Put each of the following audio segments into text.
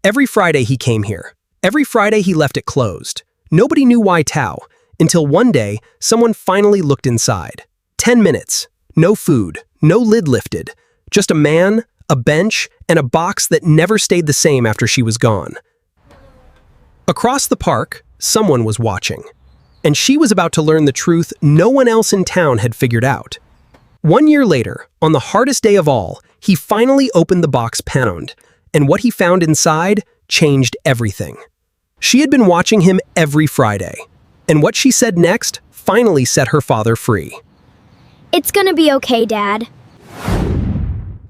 Every Friday he came here. Every Friday he left it closed. Nobody knew why Tao, until one day someone finally looked inside. 10 minutes. No food, no lid lifted. Just a man, a bench, and a box that never stayed the same after she was gone. Across the park, someone was watching. And she was about to learn the truth no one else in town had figured out. 1 year later, on the hardest day of all, he finally opened the box pound, and what he found inside changed everything. She had been watching him every Friday, and what she said next finally set her father free. It's gonna be okay, Dad.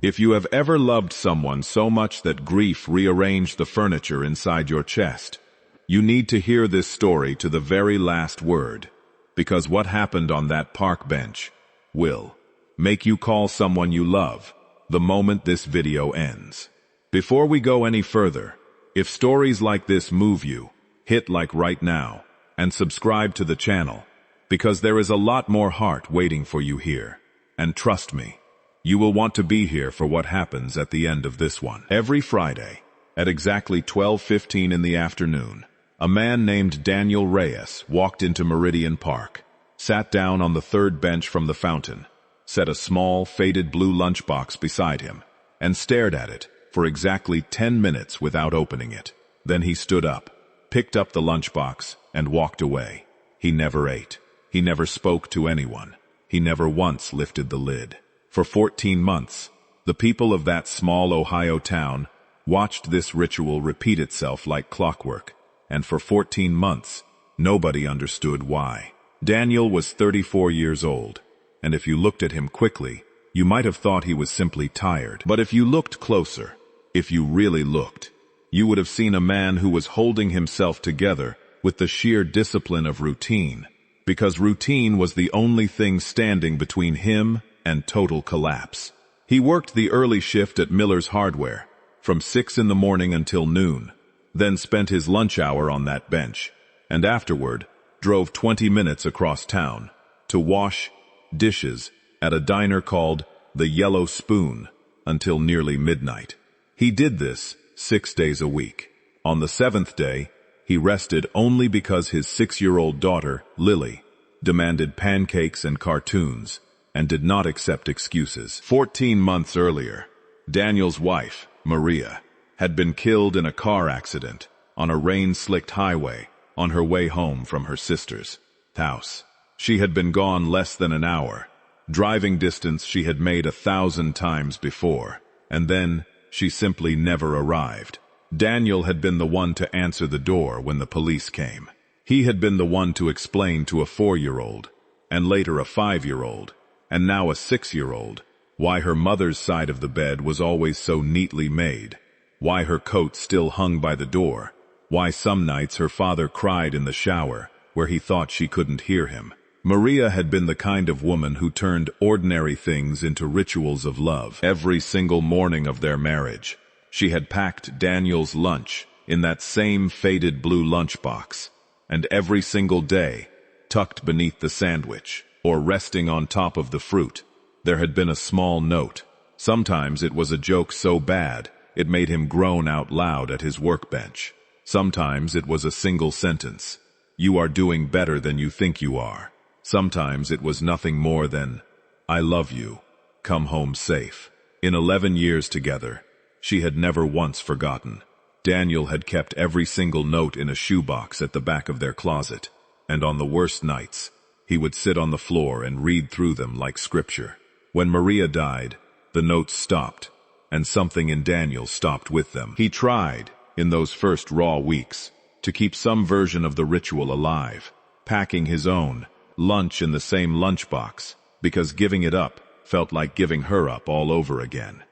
If you have ever loved someone so much that grief rearranged the furniture inside your chest, you need to hear this story to the very last word, because what happened on that park bench will make you call someone you love the moment this video ends. Before we go any further, if stories like this move you, hit like right now and subscribe to the channel, because there is a lot more heart waiting for you here. And trust me, you will want to be here for what happens at the end of this one. Every Friday, at exactly 12:15 in the afternoon, a man named Daniel Reyes walked into Meridian Park, sat down on the third bench from the fountain, set a small, faded blue lunchbox beside him, and stared at it for exactly 10 minutes without opening it. Then he stood up, picked up the lunchbox, and walked away. He never ate. He never spoke to anyone. He never once lifted the lid. For 14 months, the people of that small Ohio town watched this ritual repeat itself like clockwork, and for 14 months, nobody understood why. Daniel was 34 years old, and if you looked at him quickly, you might have thought he was simply tired. But if you looked closer, if you really looked, you would have seen a man who was holding himself together with the sheer discipline of routine, because routine was the only thing standing between him and total collapse. He worked the early shift at Miller's Hardware, from 6 in the morning until noon, then spent his lunch hour on that bench, and afterward drove 20 minutes across town to wash dishes at a diner called the Yellow Spoon until nearly midnight. He did this 6 days a week. On the 7th day, he rested only because his 6-year-old daughter, Lily, demanded pancakes and cartoons and did not accept excuses. 14 months earlier, Daniel's wife, Maria, had been killed in a car accident on a rain-slicked highway on her way home from her sister's house. She had been gone less than an hour, driving distance she had made 1,000 times before, and then she simply never arrived. Daniel had been the one to answer the door when the police came. He had been the one to explain to a 4-year-old, and later a 5-year-old, and now a 6-year-old, why her mother's side of the bed was always so neatly made, why her coat still hung by the door, why some nights her father cried in the shower where he thought she couldn't hear him. Maria had been the kind of woman who turned ordinary things into rituals of love. Every single morning of their marriage, she had packed Daniel's lunch in that same faded blue lunchbox, and every single day, tucked beneath the sandwich or resting on top of the fruit, there had been a small note. Sometimes it was a joke so bad it made him groan out loud at his workbench. Sometimes it was a single sentence, "You are doing better than you think you are." Sometimes it was nothing more than, "I love you. Come home safe." In 11 years together, she had never once forgotten. Daniel had kept every single note in a shoebox at the back of their closet, and on the worst nights, he would sit on the floor and read through them like scripture. When Maria died, the notes stopped, and something in Daniel stopped with them. He tried, in those first raw weeks, to keep some version of the ritual alive, packing his own lunch in the same lunchbox, because giving it up felt like giving her up all over again.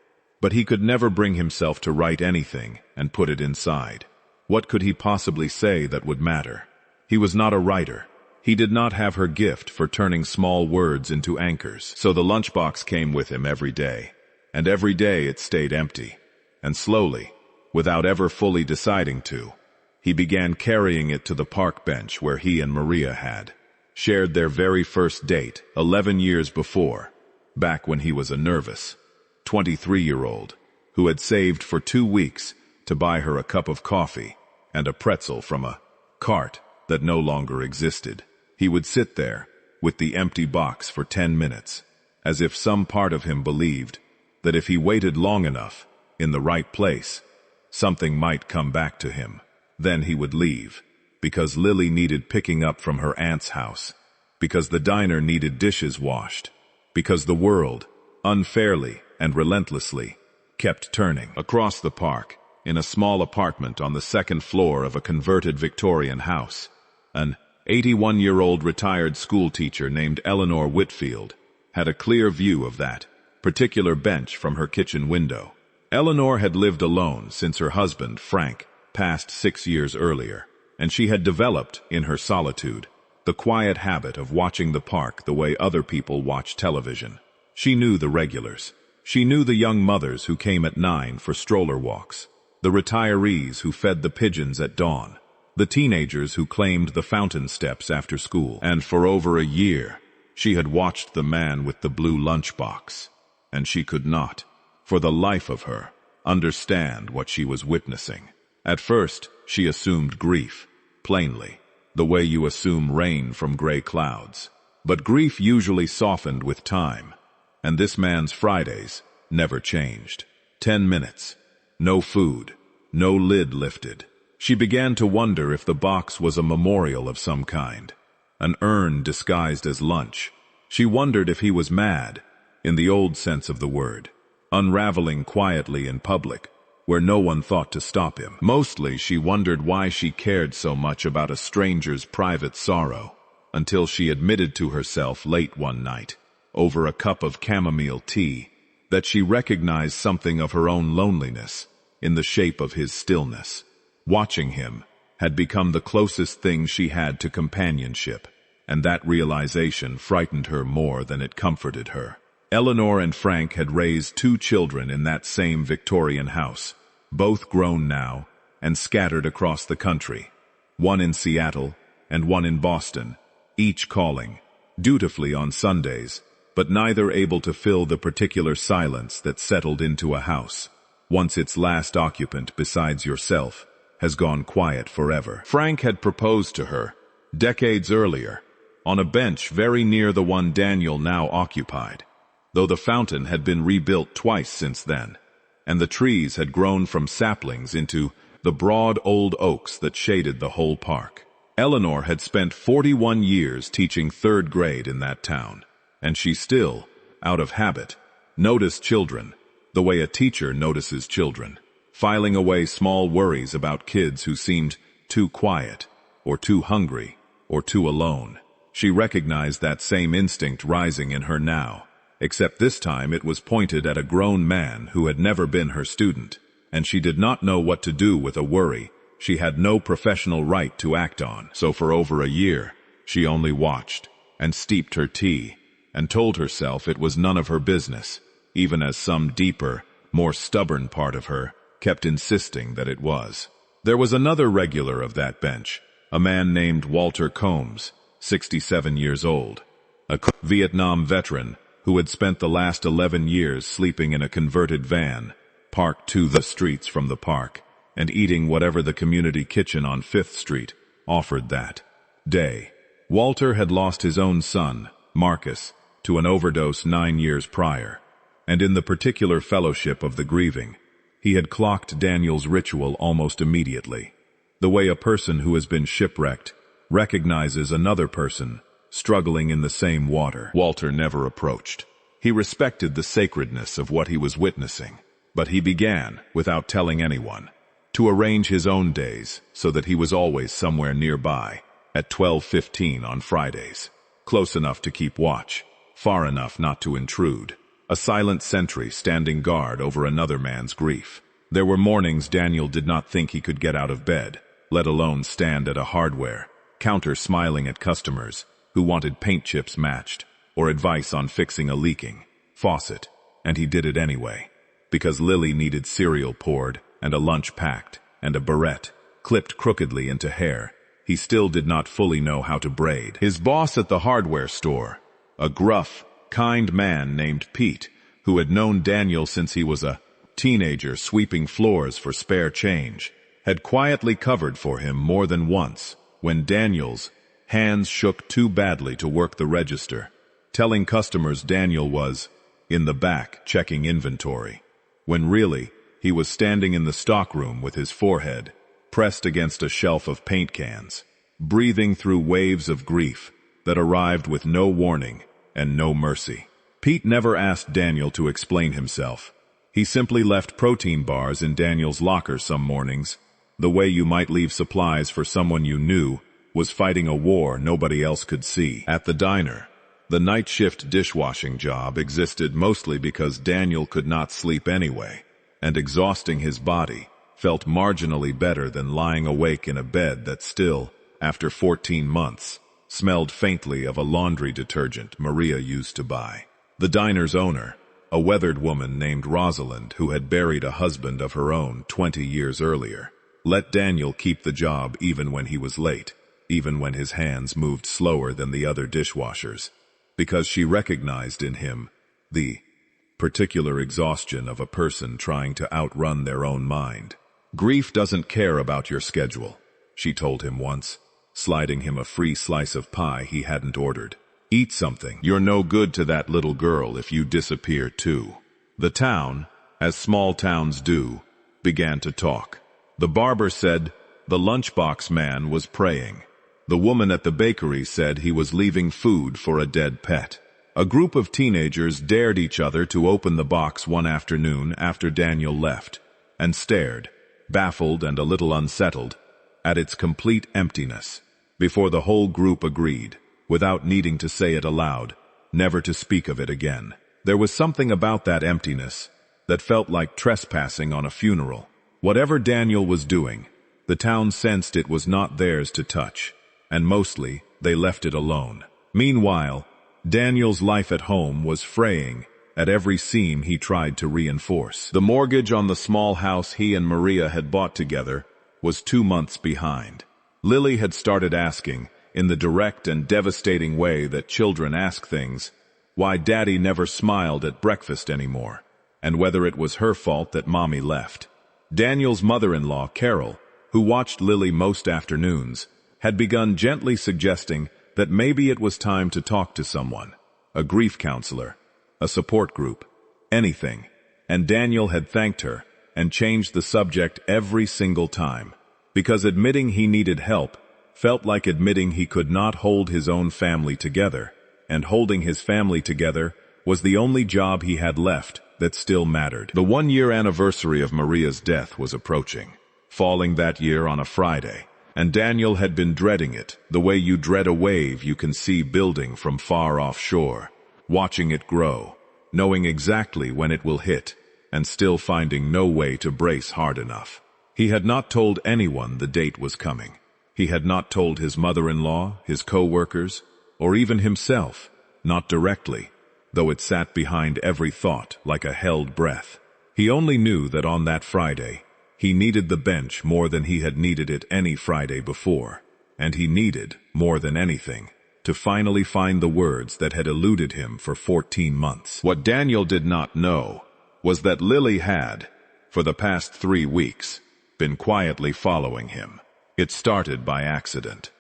But he could never bring himself to write anything and put it inside. What could he possibly say that would matter? He was not a writer. He did not have her gift for turning small words into anchors. So the lunchbox came with him every day, and every day it stayed empty. And slowly, without ever fully deciding to, he began carrying it to the park bench where he and Maria had shared their very first date 11 years before, back when he was a nervous 23-year-old who had saved for 2 weeks to buy her a cup of coffee and a pretzel from a cart that no longer existed. He would sit there with the empty box for 10 minutes, as if some part of him believed that if he waited long enough in the right place, something might come back to him. Then he would leave, because Lily needed picking up from her aunt's house, because the diner needed dishes washed, because the world, unfairly and relentlessly, kept turning. Across the park, in a small apartment on the second floor of a converted Victorian house, an 81-year-old retired schoolteacher named Eleanor Whitfield had a clear view of that particular bench from her kitchen window. Eleanor had lived alone since her husband, Frank, passed 6 years earlier, and she had developed, in her solitude, the quiet habit of watching the park the way other people watch television. She knew the regulars. She knew the young mothers who came at 9 for stroller walks, the retirees who fed the pigeons at dawn, the teenagers who claimed the fountain steps after school. And for over a year, she had watched the man with the blue lunchbox, and she could not, for the life of her, understand what she was witnessing. At first, she assumed grief, plainly, the way you assume rain from gray clouds. But grief usually softened with time, and this man's Fridays never changed. 10 minutes, no food, no lid lifted. She began to wonder if the box was a memorial of some kind, an urn disguised as lunch. She wondered if he was mad, in the old sense of the word, unraveling quietly in public, where no one thought to stop him. Mostly she wondered why she cared so much about a stranger's private sorrow, until she admitted to herself late one night, over a cup of chamomile tea, that she recognized something of her own loneliness in the shape of his stillness. Watching him had become the closest thing she had to companionship, and that realization frightened her more than it comforted her. Eleanor and Frank had raised 2 children in that same Victorian house, both grown now and scattered across the country, one in Seattle and one in Boston, each calling, dutifully on Sundays, but neither able to fill the particular silence that settled into a house, once its last occupant besides yourself has gone quiet forever. Frank had proposed to her, decades earlier, on a bench very near the one Daniel now occupied, though the fountain had been rebuilt twice since then, and the trees had grown from saplings into the broad old oaks that shaded the whole park. Eleanor had spent 41 years teaching 3rd grade in that town, and she still, out of habit, noticed children the way a teacher notices children, filing away small worries about kids who seemed too quiet, or too hungry, or too alone. She recognized that same instinct rising in her now, except this time it was pointed at a grown man who had never been her student, and she did not know what to do with a worry she had no professional right to act on. So for over a year, she only watched, and steeped her tea, and told herself it was none of her business, even as some deeper, more stubborn part of her kept insisting that it was. There was another regular of that bench, a man named Walter Combs, 67 years old, a Vietnam veteran who had spent the last 11 years sleeping in a converted van, parked 2 streets from the park, and eating whatever the community kitchen on 5th Street offered that day. Walter had lost his own son, Marcus, to an overdose 9 years prior, and in the particular fellowship of the grieving, he had clocked Daniel's ritual almost immediately, the way a person who has been shipwrecked recognizes another person struggling in the same water. Walter never approached. He respected the sacredness of what he was witnessing, but he began, without telling anyone, to arrange his own days so that he was always somewhere nearby, at 12:15 on Fridays, close enough to keep watch, far enough not to intrude, a silent sentry standing guard over another man's grief. There were mornings Daniel did not think he could get out of bed, let alone stand at a hardware counter smiling at customers who wanted paint chips matched or advice on fixing a leaking faucet, and he did it anyway, because Lily needed cereal poured and a lunch packed and a barrette clipped crookedly into hair he still did not fully know how to braid. His boss at the hardware store, a gruff, kind man named Pete, who had known Daniel since he was a teenager sweeping floors for spare change, had quietly covered for him more than once when Daniel's hands shook too badly to work the register, telling customers Daniel was in the back checking inventory, when really he was standing in the stockroom with his forehead pressed against a shelf of paint cans, breathing through waves of grief that arrived with no warning and no mercy. Pete never asked Daniel to explain himself. He simply left protein bars in Daniel's locker some mornings, the way you might leave supplies for someone you knew was fighting a war nobody else could see. At the diner, the night shift dishwashing job existed mostly because Daniel could not sleep anyway, and exhausting his body felt marginally better than lying awake in a bed that still, after 14 months, smelled faintly of a laundry detergent Maria used to buy. The diner's owner, a weathered woman named Rosalind who had buried a husband of her own 20 years earlier, let Daniel keep the job even when he was late, even when his hands moved slower than the other dishwashers, because she recognized in him the particular exhaustion of a person trying to outrun their own mind. "Grief doesn't care about your schedule," she told him once, sliding him a free slice of pie he hadn't ordered. "Eat something. You're no good to that little girl if you disappear too." The town, as small towns do, began to talk. The barber said the lunchbox man was praying. The woman at the bakery said he was leaving food for a dead pet. A group of teenagers dared each other to open the box one afternoon after Daniel left, and stared, baffled and a little unsettled, at its complete emptiness, before the whole group agreed, without needing to say it aloud, never to speak of it again. There was something about that emptiness that felt like trespassing on a funeral. Whatever Daniel was doing, the town sensed it was not theirs to touch, and mostly they left it alone. Meanwhile, Daniel's life at home was fraying at every seam he tried to reinforce. The mortgage on the small house he and Maria had bought together was 2 months behind. Lily had started asking, in the direct and devastating way that children ask things, why Daddy never smiled at breakfast anymore, and whether it was her fault that Mommy left. Daniel's mother-in-law, Carol, who watched Lily most afternoons, had begun gently suggesting that maybe it was time to talk to someone, a grief counselor, a support group, anything, and Daniel had thanked her and changed the subject every single time, because admitting he needed help felt like admitting he could not hold his own family together, and holding his family together was the only job he had left that still mattered. The 1-year anniversary of Maria's death was approaching, falling that year on a Friday, and Daniel had been dreading it, the way you dread a wave you can see building from far offshore, watching it grow, knowing exactly when it will hit, and still finding no way to brace hard enough. He had not told anyone the date was coming. He had not told his mother-in-law, his co-workers, or even himself, not directly, though it sat behind every thought like a held breath. He only knew that on that Friday, he needed the bench more than he had needed it any Friday before, and he needed, more than anything, to finally find the words that had eluded him for 14 months. What Daniel did not know was that Lily had, for the past 3 weeks, been quietly following him. It started by accident.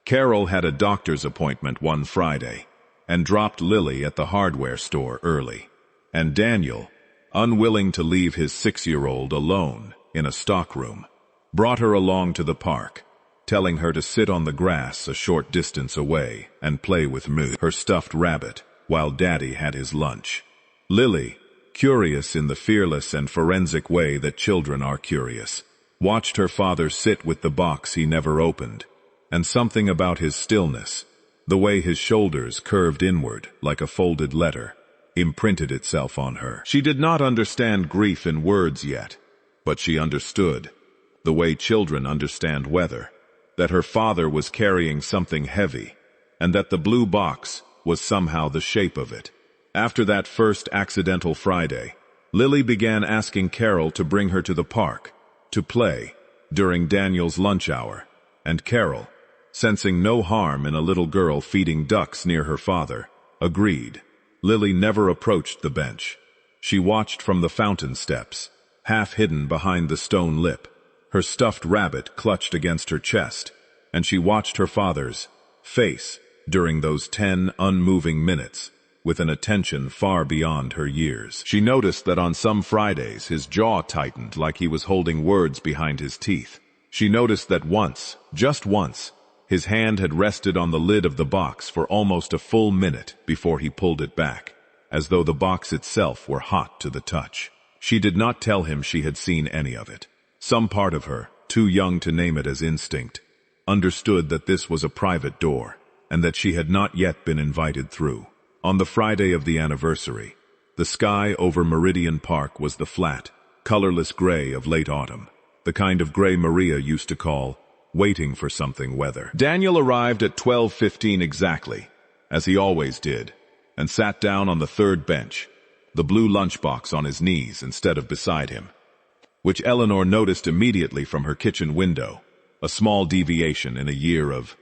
Carol had a doctor's appointment one Friday, and dropped Lily at the hardware store early, and Daniel, unwilling to leave his 6-year-old alone in a stockroom, brought her along to the park, telling her to sit on the grass a short distance away and play with Moo, her stuffed rabbit, while Daddy had his lunch. Lily, curious in the fearless and forensic way that children are curious, watched her father sit with the box he never opened, and something about his stillness, the way his shoulders curved inward like a folded letter, imprinted itself on her. She did not understand grief in words yet, but she understood, the way children understand weather, that her father was carrying something heavy, and that the blue box was somehow the shape of it. After that first accidental Friday, Lily began asking Carol to bring her to the park, to play, during Daniel's lunch hour, and Carol, sensing no harm in a little girl feeding ducks near her father, agreed. Lily never approached the bench. She watched from the fountain steps, half hidden behind the stone lip. Her stuffed rabbit clutched against her chest, and she watched her father's face during those 10 unmoving minutes with an attention far beyond her years. She noticed that on some Fridays his jaw tightened like he was holding words behind his teeth. She noticed that once, just once, his hand had rested on the lid of the box for almost a full minute before he pulled it back, as though the box itself were hot to the touch. She did not tell him she had seen any of it. Some part of her, too young to name it as instinct, understood that this was a private door, and that she had not yet been invited through. On the Friday of the anniversary, the sky over Meridian Park was the flat, colorless gray of late autumn, the kind of gray Maria used to call waiting for something weather. Daniel arrived at 12:15 exactly, as he always did, and sat down on the third bench, the blue lunchbox on his knees instead of beside him, which Eleanor noticed immediately from her kitchen window, a small deviation in a year of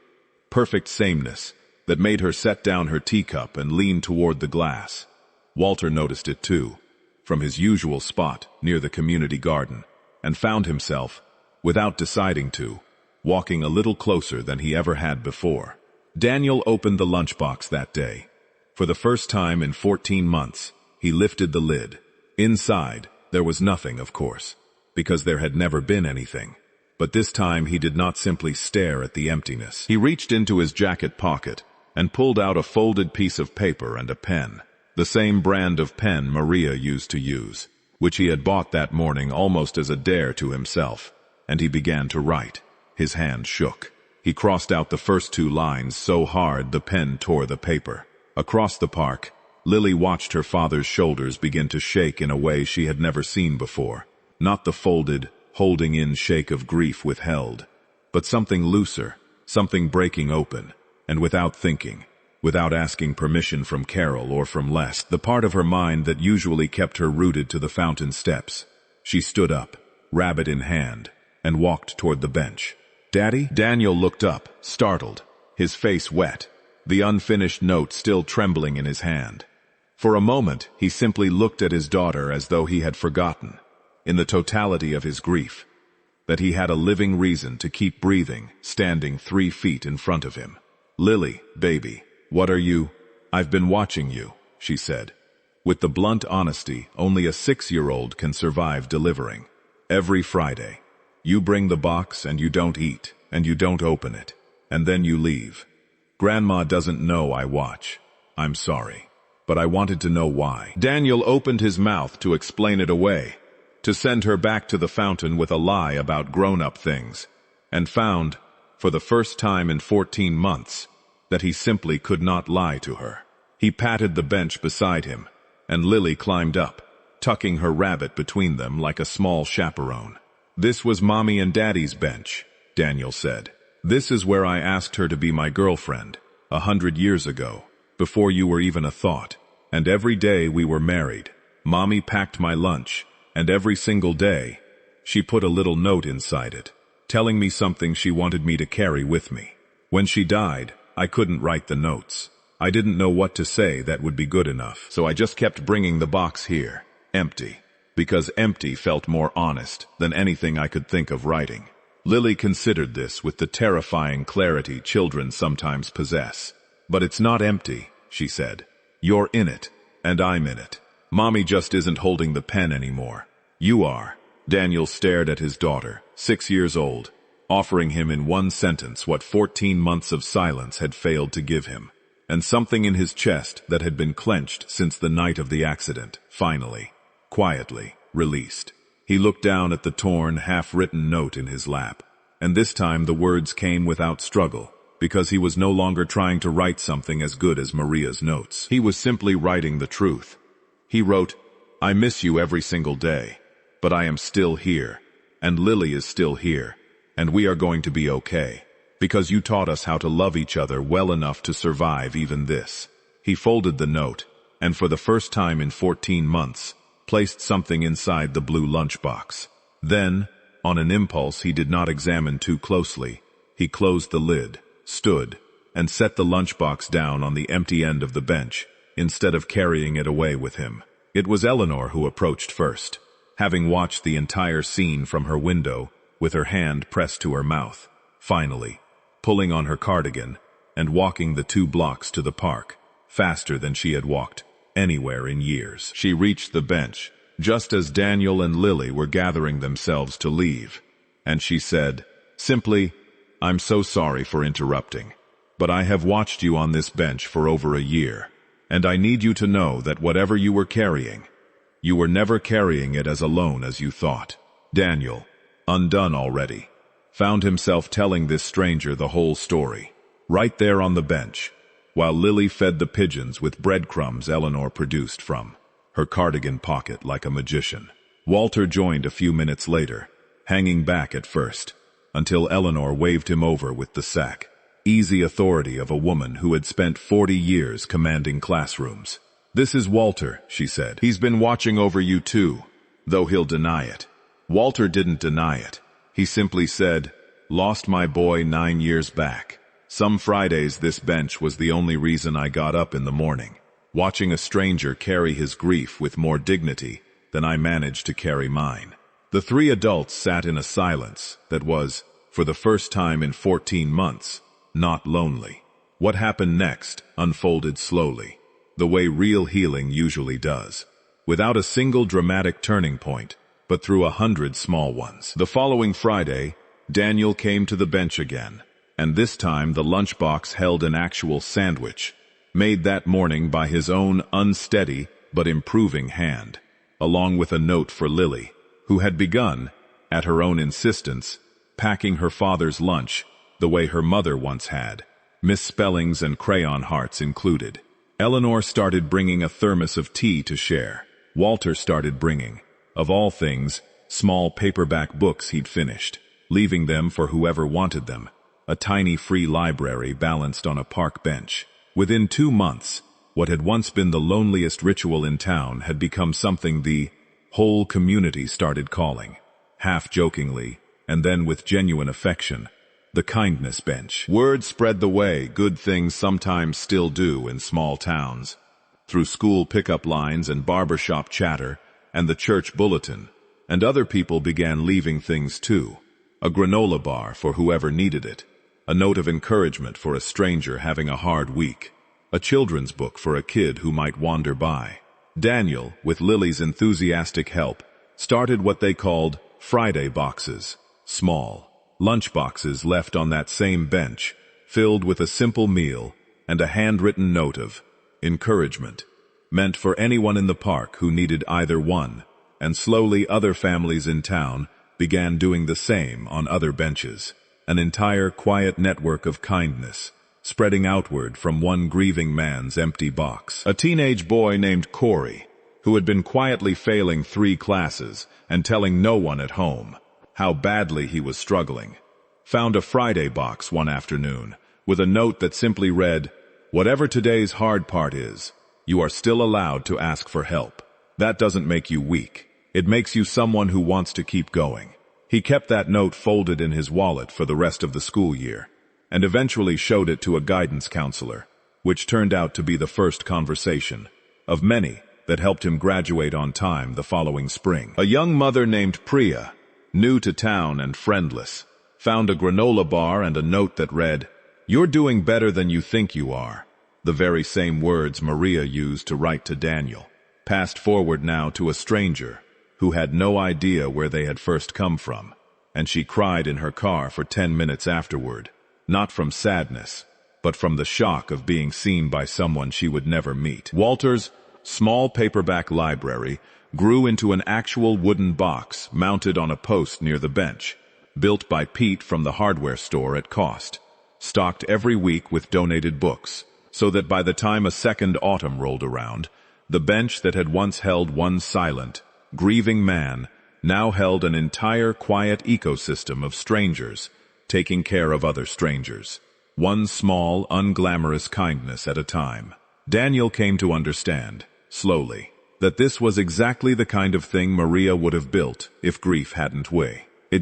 perfect sameness that made her set down her teacup and lean toward the glass. Walter noticed it too, from his usual spot near the community garden, and found himself, without deciding to, walking a little closer than he ever had before. Daniel opened the lunchbox that day. For the first time in 14 months, he lifted the lid. Inside, there was nothing, of course, because there had never been anything. But this time he did not simply stare at the emptiness. He reached into his jacket pocket and pulled out a folded piece of paper and a pen, the same brand of pen Maria used to use, which he had bought that morning almost as a dare to himself, and he began to write. His hand shook. He crossed out the first 2 lines so hard the pen tore the paper. Across the park, Lily watched her father's shoulders begin to shake in a way she had never seen before. Not the folded, holding-in shake of grief withheld, but something looser, something breaking open, and without thinking, without asking permission from Carol or from Les, the part of her mind that usually kept her rooted to the fountain steps. She stood up, rabbit in hand, and walked toward the bench. "Daddy?" Daniel looked up, startled, his face wet, the unfinished note still trembling in his hand. For a moment, he simply looked at his daughter as though he had forgotten, in the totality of his grief, that he had a living reason to keep breathing, standing 3 feet in front of him. "Lily, baby, what are you?" "I've been watching you," she said, with the blunt honesty only a 6-year-old can survive delivering. "Every Friday. You bring the box and you don't eat, and you don't open it, and then you leave. Grandma doesn't know I watch. I'm sorry. But I wanted to know why." Daniel opened his mouth to explain it away, to send her back to the fountain with a lie about grown-up things, and found, for the first time in 14 months, that he simply could not lie to her. He patted the bench beside him, and Lily climbed up, tucking her rabbit between them like a small chaperone. "This was Mommy and Daddy's bench," Daniel said. "This is where I asked her to be my girlfriend, 100 years ago, before you were even a thought. And every day we were married, Mommy packed my lunch, and every single day, she put a little note inside it, telling me something she wanted me to carry with me. When she died, I couldn't write the notes. I didn't know what to say that would be good enough, so I just kept bringing the box here, empty, because empty felt more honest than anything I could think of writing." Lily considered this with the terrifying clarity children sometimes possess. "But it's not empty," she said. "You're in it, and I'm in it. Mommy just isn't holding the pen anymore. You are." Daniel stared at his daughter, 6 years old, offering him in one sentence what 14 months of silence had failed to give him, and something in his chest that had been clenched since the night of the accident, finally, quietly, released. He looked down at the torn, half-written note in his lap, and this time the words came without struggle, because he was no longer trying to write something as good as Maria's notes. He was simply writing the truth. He wrote, "I miss you every single day, but I am still here, and Lily is still here, and we are going to be okay, because you taught us how to love each other well enough to survive even this." He folded the note, and for the first time in 14 months, placed something inside the blue lunchbox. Then, on an impulse he did not examine too closely, he closed the lid, stood, and set the lunchbox down on the empty end of the bench, instead of carrying it away with him. It was Eleanor who approached first. having watched the entire scene from her window with her hand pressed to her mouth. Finally, pulling on her cardigan and walking the 2 blocks to the park, faster than she had walked anywhere in years. She reached the bench, just as Daniel and Lily were gathering themselves to leave, and she said, simply, "I'm so sorry for interrupting, but I have watched you on this bench for over a year, and I need you to know that whatever you were carrying, you were never carrying it as alone as you thought." Daniel, undone already, found himself telling this stranger the whole story, right there on the bench, while Lily fed the pigeons with breadcrumbs Eleanor produced from her cardigan pocket like a magician. Walter joined a few minutes later, hanging back at first, until Eleanor waved him over with the sack, easy authority of a woman who had spent 40 years commanding classrooms. "This is Walter," she said. "He's been watching over you too, though he'll deny it." Walter didn't deny it. He simply said, "Lost my boy 9 years back. Some Fridays this bench was the only reason I got up in the morning, watching a stranger carry his grief with more dignity than I managed to carry mine." The 3 adults sat in a silence that was, for the first time in 14 months, not lonely. What happened next unfolded slowly, the way real healing usually does, without a single dramatic turning point, but through 100 small ones. The following Friday, Daniel came to the bench again, and this time the lunchbox held an actual sandwich, made that morning by his own unsteady but improving hand, along with a note for Lily, who had begun, at her own insistence, packing her father's lunch the way her mother once had, misspellings and crayon hearts included. Eleanor started bringing a thermos of tea to share. Walter started bringing, of all things, small paperback books he'd finished, leaving them for whoever wanted them, a tiny free library balanced on a park bench. Within 2 months, what had once been the loneliest ritual in town had become something the whole community started calling, half-jokingly, and then with genuine affection, the kindness bench. Word spread the way good things sometimes still do in small towns, through school pickup lines and barbershop chatter and the church bulletin, and other people began leaving things too. A granola bar for whoever needed it, a note of encouragement for a stranger having a hard week, a children's book for a kid who might wander by. Daniel, with Lily's enthusiastic help, started what they called Friday boxes, small lunch boxes left on that same bench, filled with a simple meal and a handwritten note of encouragement, meant for anyone in the park who needed either one, and slowly other families in town began doing the same on other benches, an entire quiet network of kindness, spreading outward from one grieving man's empty box. A teenage boy named Corey, who had been quietly failing 3 classes and telling no one at home how badly he was struggling, found a Friday box one afternoon with a note that simply read, "Whatever today's hard part is, you are still allowed to ask for help. That doesn't make you weak. It makes you someone who wants to keep going." He kept that note folded in his wallet for the rest of the school year, and eventually showed it to a guidance counselor, which turned out to be the first conversation, of many, that helped him graduate on time the following spring. A young mother named Priya, new to town and friendless, found a granola bar and a note that read, "You're doing better than you think you are," the very same words Maria used to write to Daniel, passed forward now to a stranger who had no idea where they had first come from, and she cried in her car for 10 minutes afterward, not from sadness, but from the shock of being seen by someone she would never meet. Walter's small paperback library grew into an actual wooden box mounted on a post near the bench, built by Pete from the hardware store at cost, stocked every week with donated books, so that by the time a second autumn rolled around, the bench that had once held one silent, grieving man now held an entire quiet ecosystem of strangers taking care of other strangers, one small, unglamorous kindness at a time. Daniel came to understand, slowly, that this was exactly the kind of thing Maria would have built if grief hadn't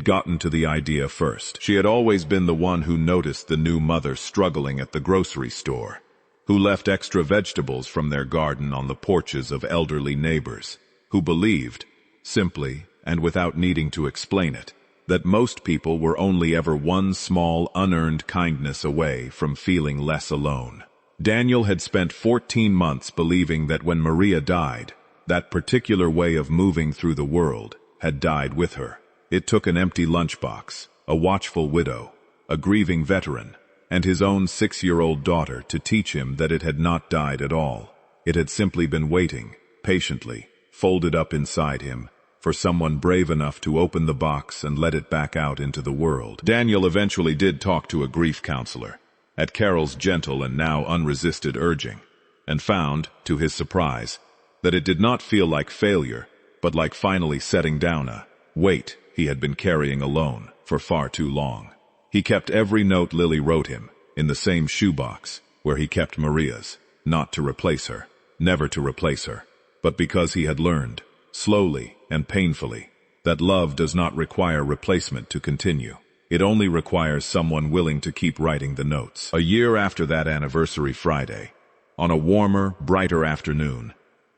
gotten to the idea first. She had always been the one who noticed the new mother struggling at the grocery store, who left extra vegetables from their garden on the porches of elderly neighbors, who believed, simply, and without needing to explain it, that most people were only ever one small, unearned kindness away from feeling less alone. Daniel had spent 14 months believing that when Maria died, that particular way of moving through the world had died with her. It took an empty lunchbox, a watchful widow, a grieving veteran, and his own 6-year-old daughter to teach him that it had not died at all. It had simply been waiting, patiently, folded up inside him, for someone brave enough to open the box and let it back out into the world. Daniel eventually did talk to a grief counselor, at Carol's gentle and now unresisted urging, and found, to his surprise, that it did not feel like failure, but like finally setting down a weight he had been carrying alone for far too long. He kept every note Lily wrote him, in the same shoebox, where he kept Maria's, not to replace her, never to replace her, but because he had learned, slowly and painfully, that love does not require replacement to continue. It only requires someone willing to keep writing the notes. A year after that anniversary Friday, on a warmer, brighter afternoon,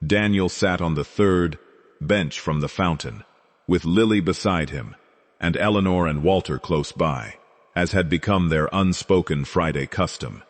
Daniel sat on the third bench from the fountain, with Lily beside him, and Eleanor and Walter close by, as had become their unspoken Friday custom,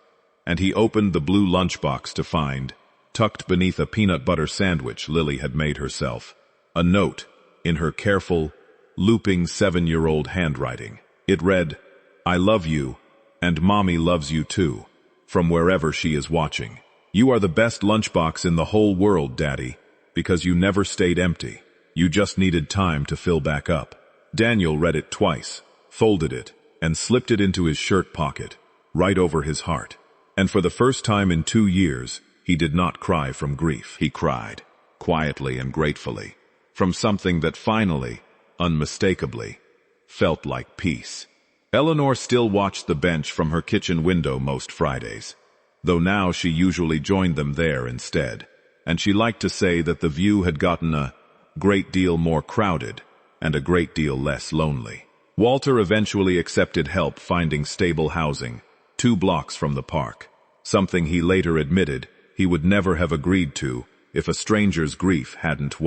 and he opened the blue lunchbox to find, tucked beneath a peanut butter sandwich Lily had made herself, a note in her careful, looping 7-year-old handwriting. It read, "I love you, and Mommy loves you too, from wherever she is watching. You are the best lunchbox in the whole world, Daddy, because you never stayed empty. You just needed time to fill back up." Daniel read it twice, folded it, and slipped it into his shirt pocket, right over his heart. And for the first time in 2 years, he did not cry from grief. He cried, quietly and gratefully, from something that finally, unmistakably, felt like peace. Eleanor still watched the bench from her kitchen window most Fridays, though now she usually joined them there instead, and she liked to say that the view had gotten a great deal more crowded and a great deal less lonely. Walter eventually accepted help finding stable housing 2 blocks from the park, something he later admitted he would never have agreed to if a stranger's grief hadn't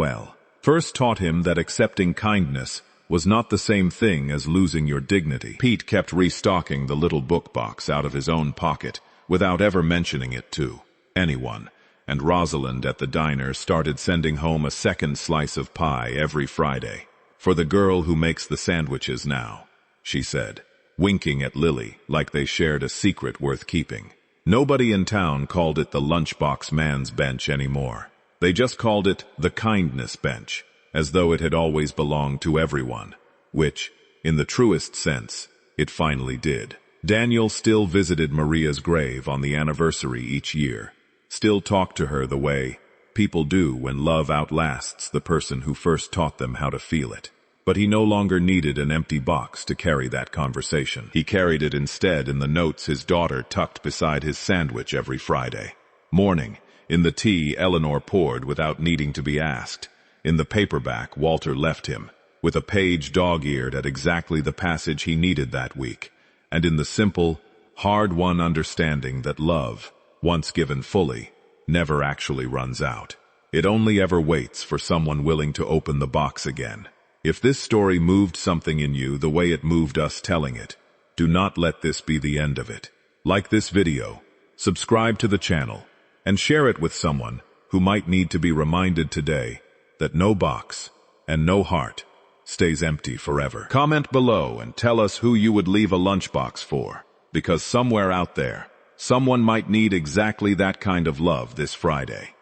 first taught him that accepting kindness was not the same thing as losing your dignity. Pete kept restocking the little book box out of his own pocket without ever mentioning it to anyone, and Rosalind at the diner started sending home a second slice of pie every Friday. "For the girl who makes the sandwiches now," she said, winking at Lily like they shared a secret worth keeping. Nobody in town called it the lunchbox man's bench anymore. They just called it the kindness bench, as though it had always belonged to everyone, which, in the truest sense, it finally did. Daniel still visited Maria's grave on the anniversary each year, still talked to her the way people do when love outlasts the person who first taught them how to feel it. But he no longer needed an empty box to carry that conversation. He carried it instead in the notes his daughter tucked beside his sandwich every Friday morning, in the tea Eleanor poured without needing to be asked, in the paperback Walter left him, with a page dog-eared at exactly the passage he needed that week, and in the simple, hard-won understanding that love, once given fully, never actually runs out. It only ever waits for someone willing to open the box again. If this story moved something in you the way it moved us telling it, do not let this be the end of it. Like this video, subscribe to the channel, and share it with someone who might need to be reminded today that no box and no heart stays empty forever. Comment below and tell us who you would leave a lunchbox for, because somewhere out there, someone might need exactly that kind of love this Friday.